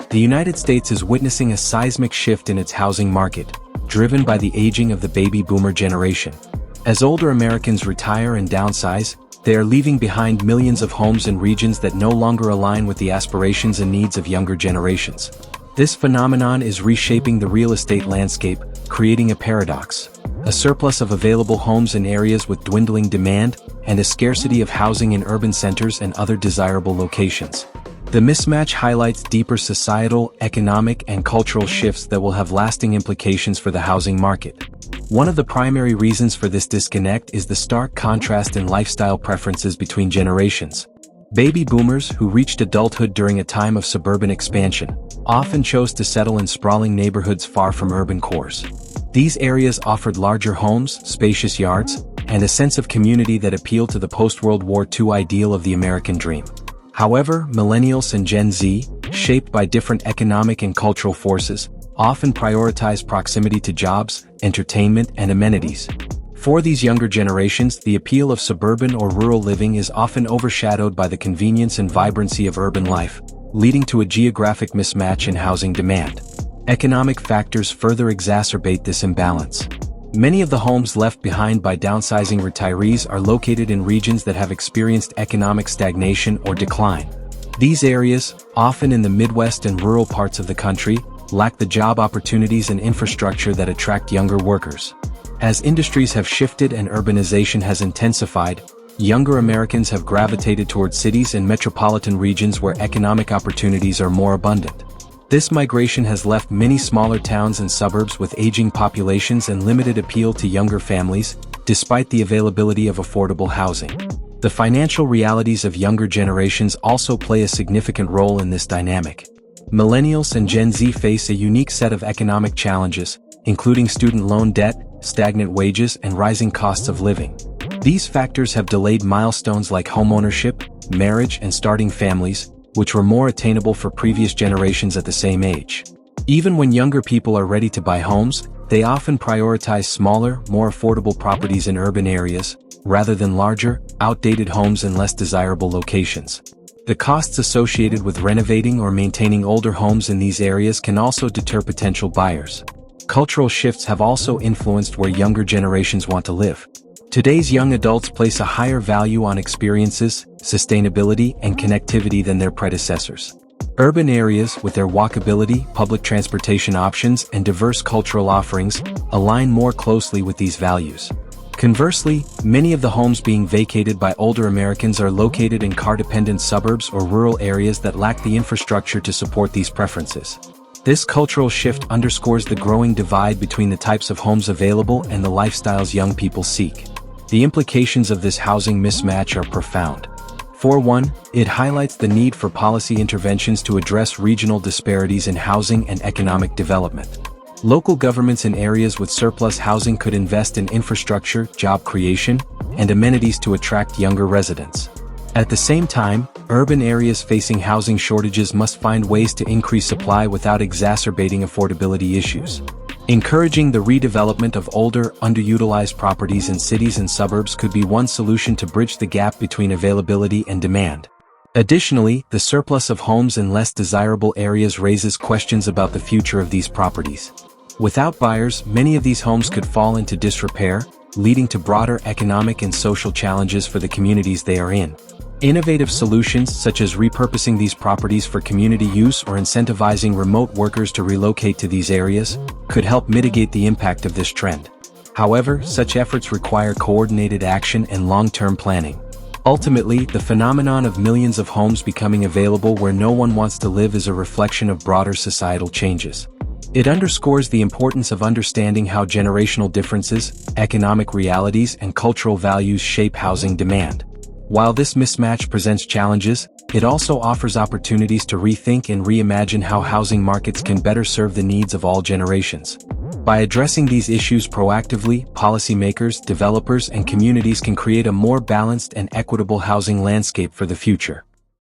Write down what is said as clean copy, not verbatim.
The United States is witnessing a seismic shift in its housing market, driven by the aging of the baby boomer generation. As older Americans retire and downsize, they are leaving behind millions of homes in regions that no longer align with the aspirations and needs of younger generations. This phenomenon is reshaping the real estate landscape, creating a paradox: a surplus of available homes in areas with dwindling demand, and a scarcity of housing in urban centers and other desirable locations. The mismatch highlights deeper societal, economic, and cultural shifts that will have lasting implications for the housing market. One of the primary reasons for this disconnect is the stark contrast in lifestyle preferences between generations. Baby boomers, who reached adulthood during a time of suburban expansion, often chose to settle in sprawling neighborhoods far from urban cores. These areas offered larger homes, spacious yards, and a sense of community that appealed to the post-World War II ideal of the American dream. However, millennials and Gen Z, shaped by different economic and cultural forces, often prioritize proximity to jobs, entertainment, and amenities. For these younger generations, the appeal of suburban or rural living is often overshadowed by the convenience and vibrancy of urban life, leading to a geographic mismatch in housing demand. Economic factors further exacerbate this imbalance. Many of the homes left behind by downsizing retirees are located in regions that have experienced economic stagnation or decline. These areas, often in the Midwest and rural parts of the country, lack the job opportunities and infrastructure that attract younger workers. As industries have shifted and urbanization has intensified, younger Americans have gravitated towards cities and metropolitan regions where economic opportunities are more abundant. This migration has left many smaller towns and suburbs with aging populations and limited appeal to younger families, despite the availability of affordable housing. The financial realities of younger generations also play a significant role in this dynamic. Millennials and Gen Z face a unique set of economic challenges, including student loan debt, stagnant wages, and rising costs of living. These factors have delayed milestones like homeownership, marriage, and starting families, which were more attainable for previous generations at the same age. Even when younger people are ready to buy homes, they often prioritize smaller, more affordable properties in urban areas, rather than larger, outdated homes in less desirable locations. The costs associated with renovating or maintaining older homes in these areas can also deter potential buyers. Cultural shifts have also influenced where younger generations want to live. Today's young adults place a higher value on experiences, sustainability, and connectivity than their predecessors. Urban areas, with their walkability, public transportation options, and diverse cultural offerings, align more closely with these values. Conversely, many of the homes being vacated by older Americans are located in car-dependent suburbs or rural areas that lack the infrastructure to support these preferences. This cultural shift underscores the growing divide between the types of homes available and the lifestyles young people seek. The implications of this housing mismatch are profound. For one, it highlights the need for policy interventions to address regional disparities in housing and economic development. Local governments in areas with surplus housing could invest in infrastructure, job creation, and amenities to attract younger residents. At the same time, urban areas facing housing shortages must find ways to increase supply without exacerbating affordability issues. Encouraging the redevelopment of older, underutilized properties in cities and suburbs could be one solution to bridge the gap between availability and demand. Additionally, the surplus of homes in less desirable areas raises questions about the future of these properties. Without buyers, many of these homes could fall into disrepair, leading to broader economic and social challenges for the communities they are in. Innovative solutions such as repurposing these properties for community use or incentivizing remote workers to relocate to these areas could help mitigate the impact of this trend. However, such efforts require coordinated action and long-term planning. Ultimately, the phenomenon of millions of homes becoming available where no one wants to live is a reflection of broader societal changes. It underscores the importance of understanding how generational differences, economic realities, and cultural values shape housing demand. While this mismatch presents challenges, it also offers opportunities to rethink and reimagine how housing markets can better serve the needs of all generations. By addressing these issues proactively, policymakers, developers, and communities can create a more balanced and equitable housing landscape for the future.